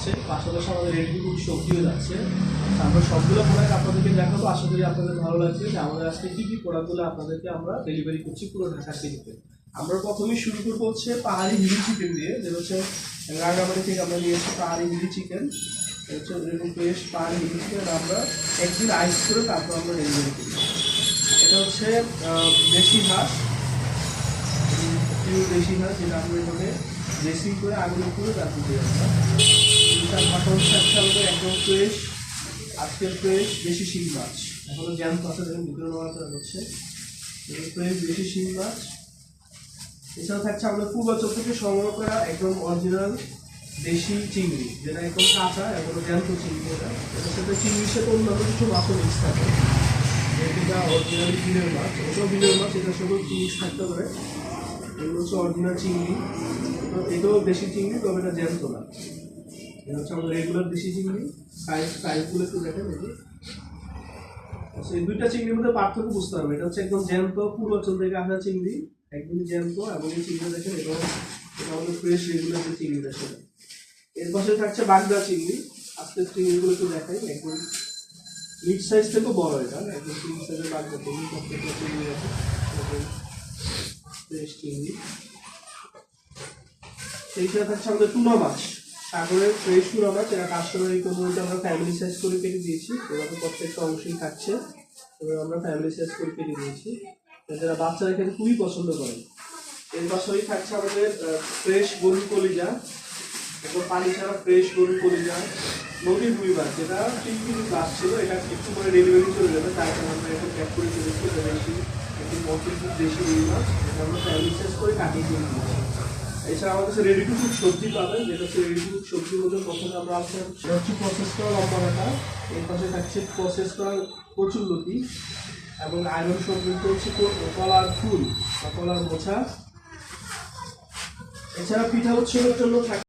যাচ্ছে, পাশাপাশি আমাদের রেডি টু কুক সবজিও যাচ্ছে। আমরা সবগুলো প্রোডাক্ট আপনাদেরকে দেখাবো। আশা করি আপনাদের ভালো লাগছে যে আমাদের আজকে কী কী প্রোডাক্টগুলো আপনাদেরকে আমরা ডেলিভারি করছি পুরো ঢাকা সিটিতে। আমরা প্রথমেই শুরু করবো হচ্ছে পাহাড়ি হিলি চিকেন দিয়ে, যেটা হচ্ছে রাঙামাটি থেকে আমরা নিয়েছি পাহাড়ি হিলি চিকেন। হচ্ছে এরকম ফ্রেশ পাহাড়ি হিলি চিকেন আমরা একদিন আইস করে তারপর আমরা ডেলিভারি করি। এটা হচ্ছে দেশি হাঁস, দেশি হাঁস, যেটা আমরা এভাবে ড্রেসিং করে আগুন করে তারপর দিয়ে আমরা তার মাথা হচ্ছে আমাদের একদম ফ্রেশ, আজকের ফ্রেশ দেশি শিং মাছ, এখনো জ্যাম পাতা দেখুন ভিতরে নেওয়া হচ্ছে ফ্রেশ দেশি শিং মাছ। এছাড়া থাকছে আমাদের পূর্বাচল থেকে সংগ্রহ করা একদম অরিজিনাল দেশি চিংড়ি, যেটা একদম কাঁচা এখনো জ্যান্ত চিংড়ি। এটার সাথে চিংড়ির সাথে অন্যান্য কিছু মাছও মিক্স থাকে, এটা অরিজিনালি বিলের মাছ, ওটাও বিলের মাছ, এটার সাথেও মিক্স থাকতে পারে। এগুলো হচ্ছে অরিজিনাল চিংড়ি, এটাও দেশি চিংড়ি, তবে এটা জ্যান্ত না। এটা হচ্ছে আমাদের রেগুলার দেশি চিংড়ি। সাইজগুলো একটু দেখেন। আচ্ছা, এই দুইটা চিংড়ির মধ্যে পার্থক্য বুঝতে হবে। এটা হচ্ছে একদম জ্যান্ত পূর্বাচল থেকে আসা চিংড়ি, একদমই জ্যান্ত। এবং এই চিংড়ি দেখেন এটা আমাদের ফ্রেশ রেগুলার যে চিংড়িটা সেটা। এর পাশে থাকছে বাগদা চিংড়ি। আজকের চিংড়িগুলো একটু দেখাই, একদম মিড সাইজ থেকেও বড়, এটা একদম মিড সাইজের বাগদা চিংড়ি। প্রত্যেকটা চিংড়ি আছে ফ্রেশ চিংড়ি। সেইখানে থাকছে আমাদের টুনা মাছ, সাগরের ফ্রেশ টুনা মাছ। এটা কাস্টমারি কোনোটা আমরা ফ্যামিলি সাইজ করে কেটে দিয়েছি, এভাবে প্রত্যেকটা অংশই থাকছে। এবার আমরা ফ্যামিলি সাইজ করে কেটে দিয়েছি, যারা বাচ্চারা খেতে খুবই পছন্দ করে। এর পাশেই থাকছে আমাদের ফ্রেশ গরুর কলিজা, এরপর পানি ছাড়া ফ্রেশ গরুর কলিজা, নদীর রুই মাছ, যেটা 3 কেজি প্লাস ছিল। এটা একটু করে ডেলিভারি চলে যাবে, তাই আমরা এখন প্যাক করে চলেছি। একটি মজুদ দেশি রুই মাছ, এটা আমরা ফ্যামিলি সাইজ করে কাটিয়ে দিয়ে দিয়েছি। এছাড়া আমাদের কাছে রেডি টু কুক সবজি পাবেন, যেটা হচ্ছে রেডি টু কুক সবজির মধ্যে প্রথমে আমরা আছে হচ্ছে প্রসেস করা লম্বা ডাঁটা, এর পাশে থাকছে প্রসেস করা কচুরলতি, এবং আয়রন সমৃদ্ধ হচ্ছে কলার ফুল বা কলার মোছা। এছাড়া পিঠা উৎসবের জন্য